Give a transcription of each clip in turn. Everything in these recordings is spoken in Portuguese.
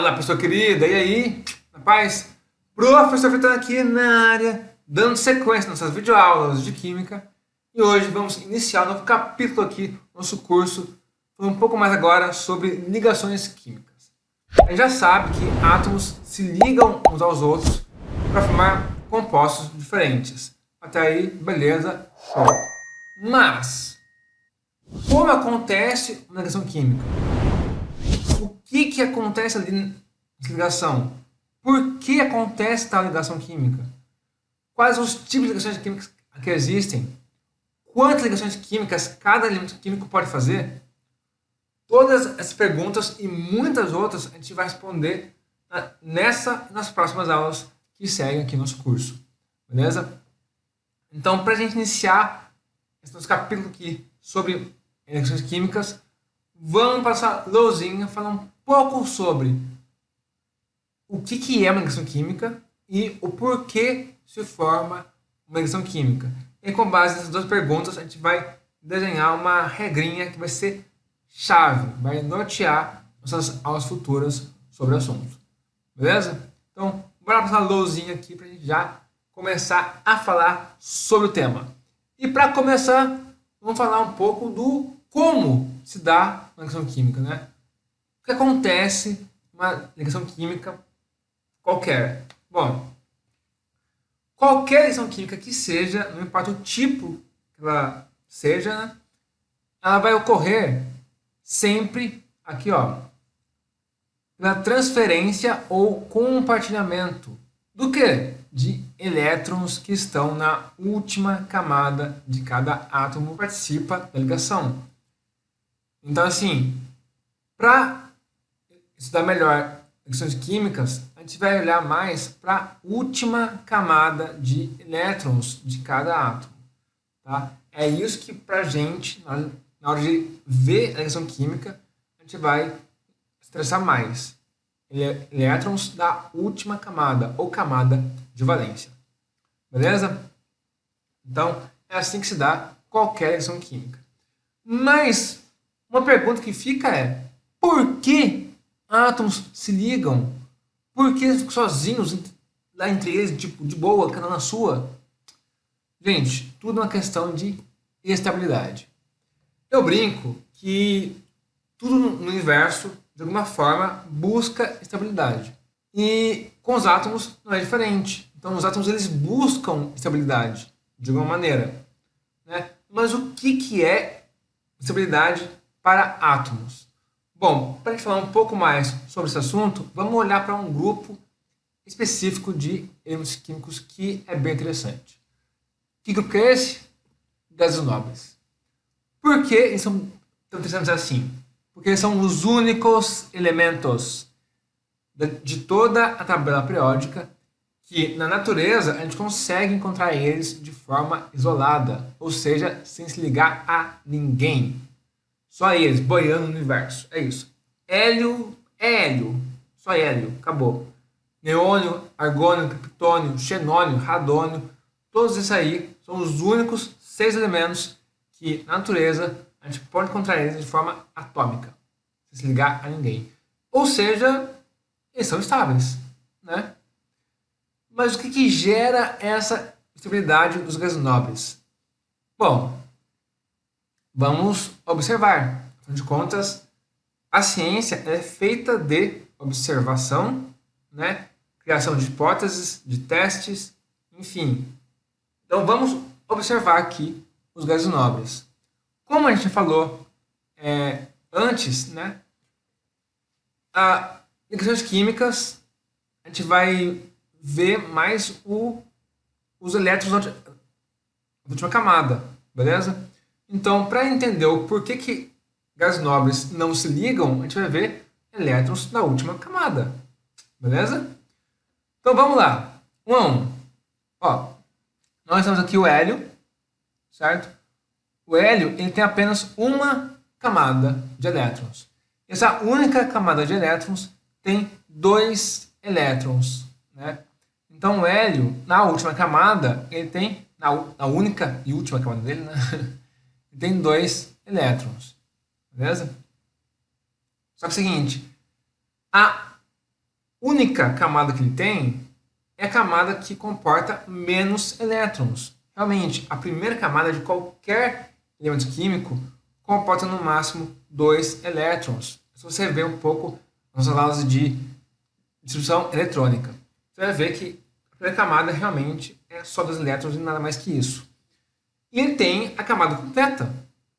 Fala, pessoa querida, e aí? Na paz? Professor Fritão aqui na área, dando sequência nas nossas videoaulas de Química. E hoje vamos iniciar um novo capítulo aqui do nosso curso, falando um pouco mais agora sobre ligações químicas. A gente já sabe que átomos se ligam uns aos outros para formar compostos diferentes. Até aí, beleza, show. Mas, como acontece uma ligação química? O que acontece ali nessa ligação? Por que acontece tal ligação química? Quais os tipos de ligações químicas que existem? Quantas ligações químicas cada elemento químico pode fazer? Todas essas perguntas e muitas outras a gente vai responder nas próximas aulas que seguem aqui no nosso curso. Beleza? Então, para a gente iniciar esse nosso capítulo aqui sobre ligações químicas, vamos passar lousinha, falar um pouco sobre o que é uma ligação química e o porquê se forma uma ligação química. E com base nessas duas perguntas, a gente vai desenhar uma regrinha que vai ser chave, vai nortear nossas aulas futuras sobre o assunto. Beleza? Então, bora passar lousinha aqui para a gente já começar a falar sobre o tema. E para começar, vamos falar um pouco do como se dá uma ligação química, né? O que acontece em uma ligação química qualquer? Bom, qualquer ligação química que seja, não importa o tipo que ela seja, né? Ela vai ocorrer sempre aqui, ó, pela transferência ou compartilhamento do quê? De elétrons que estão na última camada de cada átomo que participa da ligação. Então, assim, para estudar melhor ligações químicas, a gente vai olhar mais para a última camada de elétrons de cada átomo. Tá? É isso que, para a gente, na hora de ver a ligação química, a gente vai estressar mais. Elétrons da última camada, ou camada de valência. Beleza? Então, é assim que se dá qualquer ligação química. Mas, uma pergunta que fica é: por que átomos se ligam? Por que eles ficam sozinhos lá entre eles, tipo, de boa, cada um na sua? Gente, tudo é uma questão de estabilidade. Eu brinco que tudo no universo, de alguma forma, busca estabilidade. E com os átomos não é diferente. Então, os átomos eles buscam estabilidade, de alguma maneira. Né? Mas o que é estabilidade para átomos? Bom, para a gente falar um pouco mais sobre esse assunto, vamos olhar para um grupo específico de elementos químicos que é bem interessante. Que grupo que é esse? Gases nobres. Por que eles são tão interessantes assim? Porque eles são os únicos elementos de toda a tabela periódica que na natureza a gente consegue encontrar eles de forma isolada, ou seja, sem se ligar a ninguém. Só eles, boiando no universo. É isso. Hélio é hélio. Só hélio. Acabou. Neônio, argônio, criptônio, xenônio, radônio. Todos esses aí são os únicos 6 elementos que na natureza a gente pode encontrar eles de forma atômica. Sem se ligar a ninguém. Ou seja, eles são estáveis. Né? Mas o que gera essa estabilidade dos gases nobres? Bom, vamos observar. Afinal de contas, a ciência é feita de observação, né? Criação de hipóteses, de testes, enfim. Então vamos observar aqui os gases nobres. Como a gente falou antes, né? Ligações químicas, a gente vai ver mais os elétrons da última camada, beleza? Então, para entender o porquê que gases nobres não se ligam, a gente vai ver elétrons da última camada, beleza? Então, vamos lá. 1 a 1. Ó, nós temos aqui o hélio, certo? O hélio ele tem apenas uma camada de elétrons. Essa única camada de elétrons tem 2 elétrons, né? Então, o hélio, na última camada, ele tem, na única e última camada dele, né? Tem 2 elétrons. Beleza? Só que é o seguinte, a única camada que ele tem é a camada que comporta menos elétrons. Realmente, a primeira camada de qualquer elemento químico comporta no máximo 2 elétrons. Se você ver um pouco nas aulas de distribuição eletrônica, você vai ver que a primeira camada realmente é só 2 elétrons e nada mais que isso. E ele tem a camada completa,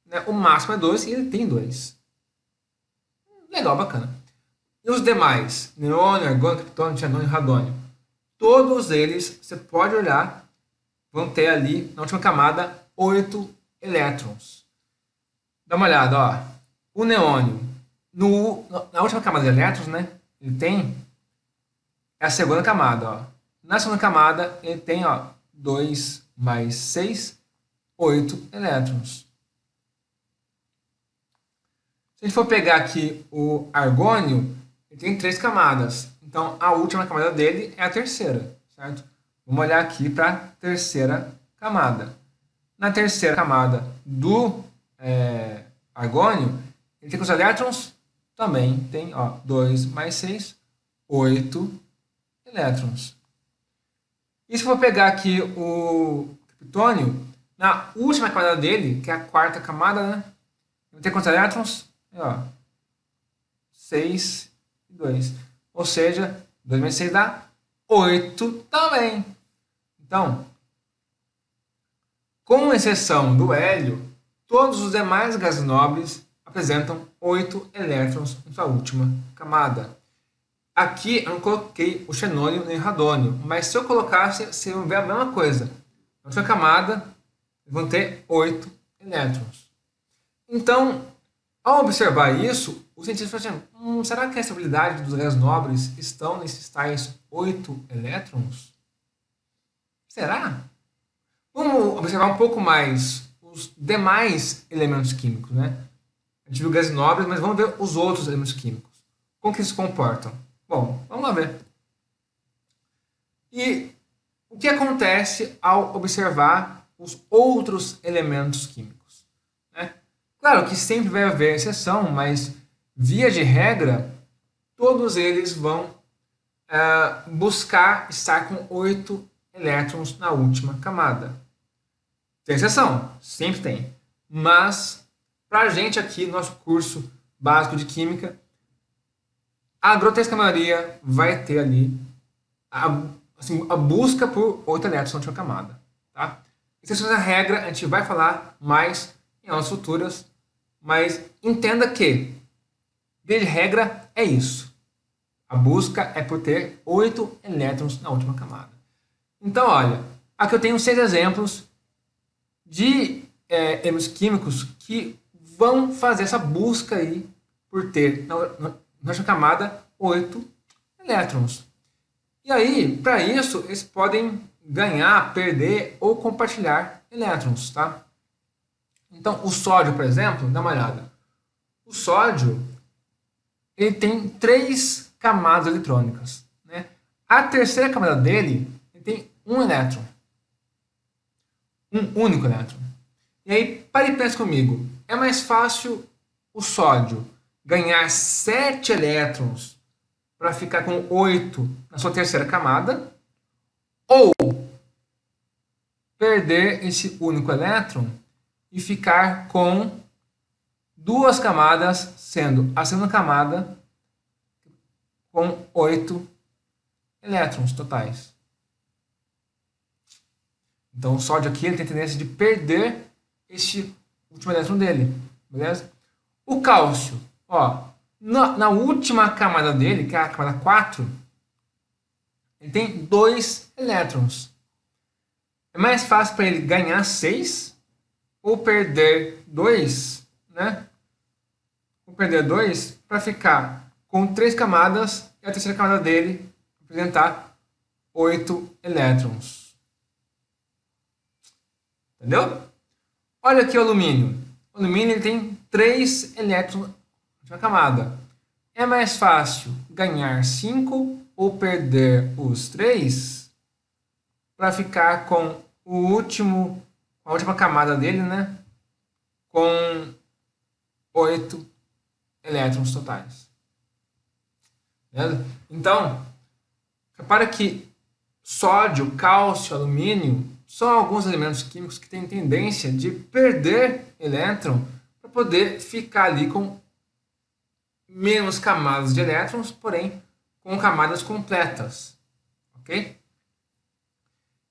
né? O máximo é 2 e ele tem 2. Legal, bacana. E os demais, neônio, argônio, criptônio, tianônio e radônio, todos eles, você pode olhar, vão ter ali, na última camada, 8 elétrons. Dá uma olhada, ó. O neônio, na última camada de elétrons, né, ele tem a segunda camada, ó. Na segunda camada, ele tem, ó, 2 mais 6, 8 elétrons. Se a gente for pegar aqui o argônio, ele tem 3 camadas. Então, a última camada dele é a terceira, certo? Vamos olhar aqui para a terceira camada. Na terceira camada do argônio, ele tem os elétrons, também tem, ó, 2 mais 6, 8 elétrons. E se for pegar aqui o criptônio, na última camada dele, que é a quarta camada, né? Ele tem quantos elétrons? Ó, 6 e 2. Ou seja, 2 mais 6 dá 8 também. Então, com exceção do hélio, todos os demais gases nobres apresentam 8 elétrons em sua última camada. Aqui eu não coloquei o xenônio nem o radônio, mas se eu colocasse, você vai ver a mesma coisa. Na última camada, vão ter 8 elétrons. Então, ao observar isso, os cientistas falam assim, será que a estabilidade dos gases nobres estão nesses tais 8 elétrons? Será? Vamos observar um pouco mais os demais elementos químicos, né? A gente viu gases nobres, mas vamos ver os outros elementos químicos. Como que eles se comportam? Bom, vamos lá ver. E o que acontece ao observar os outros elementos químicos? Né? Claro que sempre vai haver exceção, mas via de regra, todos eles vão buscar estar com 8 elétrons na última camada. Tem exceção, sempre tem. Mas, para a gente aqui, no nosso curso básico de Química, a grotesca maioria vai ter ali a busca por 8 elétrons na última camada. Tá? Exceções à regra, a gente vai falar mais em aulas futuras, mas entenda que, via de regra, é isso. A busca é por ter 8 elétrons na última camada. Então, olha, aqui eu tenho 6 exemplos de elementos químicos que vão fazer essa busca aí por ter na última camada 8 elétrons. E aí, para isso, eles podem ganhar, perder ou compartilhar elétrons, tá? Então, o sódio, por exemplo, dá uma olhada. O sódio, ele tem 3 camadas eletrônicas, né? A terceira camada dele, ele tem um elétron. Um único elétron. E aí, pare e pense comigo. É mais fácil o sódio ganhar 7 elétrons para ficar com 8 na sua terceira camada, ou perder esse único elétron e ficar com 2 camadas, sendo a segunda camada com 8 elétrons totais. Então o sódio aqui ele tem tendência de perder este último elétron dele, beleza? O cálcio, ó, na última camada dele, que é a camada 4, ele tem 2 elétrons. É mais fácil para ele ganhar 6 ou perder 2, né? Ou perder 2 para ficar com 3 camadas e a terceira camada dele apresentar 8 elétrons. Entendeu? Olha aqui o alumínio. O alumínio ele tem 3 elétrons na camada. É mais fácil ganhar 5 ou perder os 3 para ficar com a última camada dele, né? Com 8 elétrons totais. Beleza? Então, Repara que sódio, cálcio, alumínio são alguns elementos químicos que têm tendência de perder elétron para poder ficar ali com menos camadas de elétrons, porém com camadas completas, ok?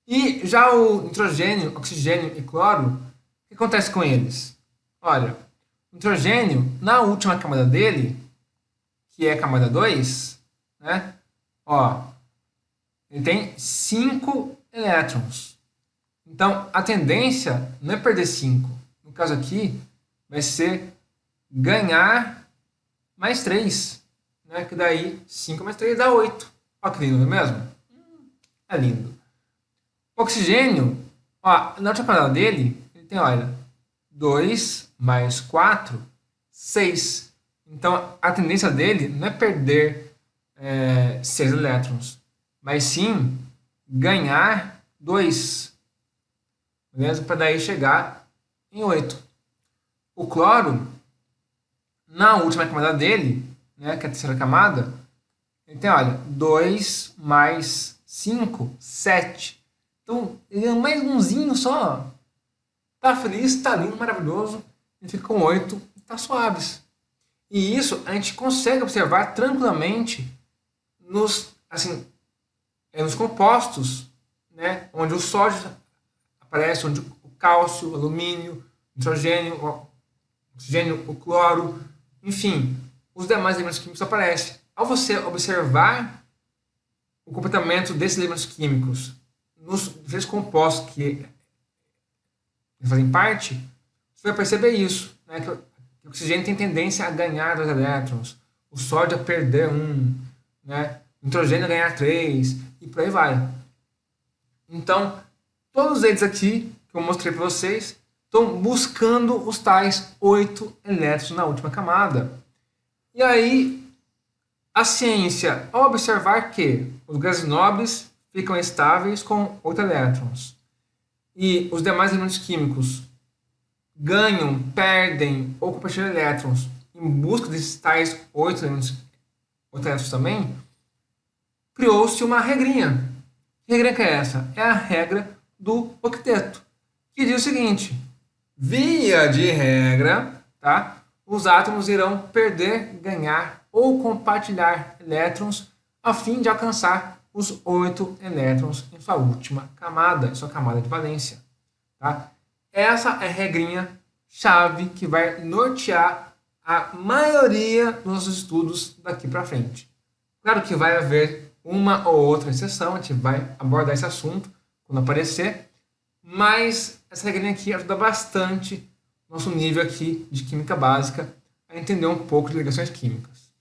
E já o nitrogênio, oxigênio e cloro, o que acontece com eles? Olha, o nitrogênio, na última camada dele, que é a camada 2, né? Ó, ele tem 5 elétrons. Então, a tendência não é perder 5. No caso aqui, vai ser ganhar mais 3. Né? Que daí, 5 mais 3 dá 8. Olha que lindo, não é mesmo? É lindo. O oxigênio, ó, na última camada dele, ele tem, olha, 2 mais 4, 6. Então, a tendência dele não é perder 6 elétrons, mas sim ganhar 2. Beleza? Para daí chegar em 8. O cloro, na última camada dele, né, que é a terceira camada, ele tem, olha, 2 mais 5, 7. Então, ele é mais umzinho só. Tá feliz, tá lindo, maravilhoso. Ele fica com 8 e tá suaves. E isso a gente consegue observar tranquilamente nos compostos, né, onde o sódio aparece, onde o cálcio, o alumínio, o nitrogênio, o oxigênio, o cloro, enfim, os demais elementos químicos aparecem. Ao você observar o comportamento desses elementos químicos nos diferentes compostos que fazem parte, você vai perceber isso, né, que o oxigênio tem tendência a ganhar 2 elétrons, o sódio a perder 1, né, o nitrogênio a ganhar 3, e por aí vai. Então, todos eles aqui, que eu mostrei para vocês, estão buscando os tais 8 elétrons na última camada. E aí, a ciência, ao observar que os gases nobres ficam estáveis com 8 elétrons, e os demais elementos químicos ganham, perdem ou compartilham elétrons em busca desses tais 8 elétrons também, criou-se uma regrinha. Que regra que é essa? É a regra do octeto, que diz o seguinte: via de regra, tá? Os átomos irão perder, ganhar ou compartilhar elétrons a fim de alcançar os 8 elétrons em sua última camada, em sua camada de valência. Tá? Essa é a regrinha chave que vai nortear a maioria dos nossos estudos daqui para frente. Claro que vai haver uma ou outra exceção, a gente vai abordar esse assunto quando aparecer, mas essa regrinha aqui ajuda bastante nosso nível aqui de química básica a entender um pouco de ligações químicas.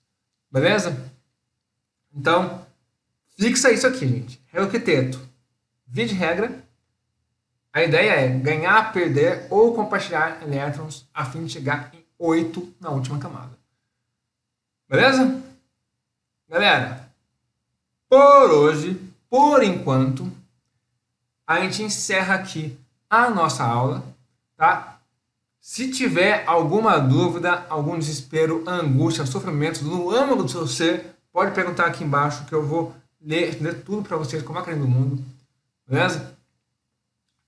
Beleza? Então, fixa isso aqui, gente. Regra octeto. Via de regra, a ideia é ganhar, perder ou compartilhar elétrons a fim de chegar em 8 na última camada. Beleza? Galera, por hoje, por enquanto, a gente encerra aqui a nossa aula, tá? Se tiver alguma dúvida, algum desespero, angústia, sofrimento no âmago do seu ser, pode perguntar aqui embaixo que eu vou ler tudo para vocês como a carinha do mundo, beleza?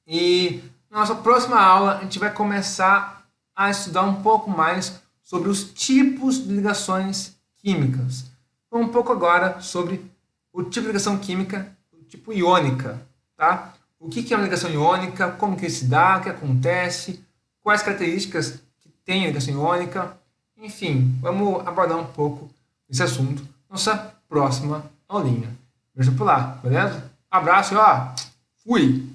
E na nossa próxima aula a gente vai começar a estudar um pouco mais sobre os tipos de ligações químicas. Um pouco agora sobre o tipo de ligação química, o tipo iônica, tá? O que é uma ligação iônica, como que se dá, o que acontece, quais características que tem a ligação iônica, enfim, vamos abordar um pouco esse assunto na nossa próxima aulinha. Veja por lá, beleza? Abraço e ó, fui!